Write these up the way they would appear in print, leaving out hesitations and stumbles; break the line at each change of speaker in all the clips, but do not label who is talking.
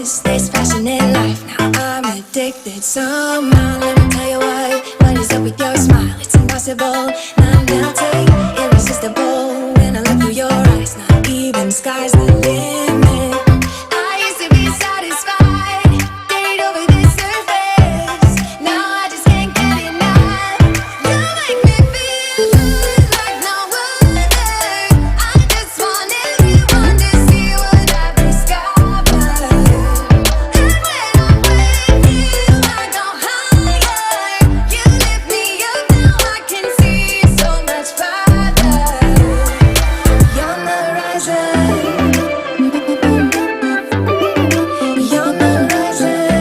is this passionate life? Now I'm addicted somehow. Let me tell you what is up with your smile? It's impossible, not melting, irresistible. When I look through your eyes, not even sky's the limit. I used to be satisfied, stayed over this surface. Now I just can't get enough. You make me feel good like no other. I just want everyone to see what I've discovered. And when I'm with you, I go higher. You lift me up, now I can see so much farther. You're the horizon. You're the horizon.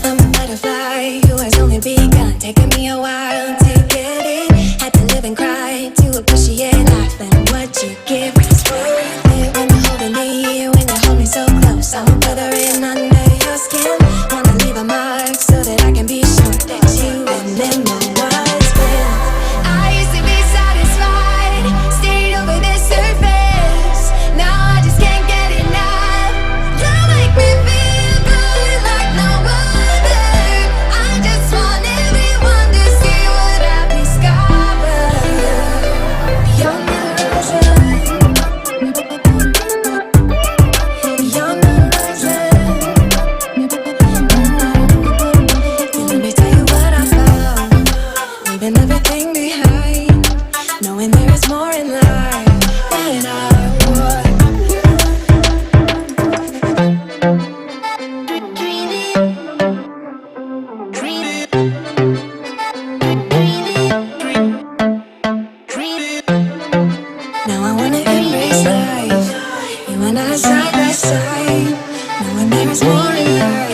I'm a butterfly who has only begun, taking me a while to get it. Had to live and cry to appreciate life and what you give. It's worth it when you're holding me, when you hold me so close. I'm a brother in under your skin. Wanna leave a mark so that I can be sure that you remember what's been. I used to be satisfied, stayed over this surface. Now I just can't get enough. You make me feel good like no other. I just want everyone to see what I've discovered. You're the horizon. You're the horizon. And let me tell you what I found. Leaving everything behind, knowing there is more in life than I would. Now I wanna embrace life, you and I side by side, knowing there is more in life.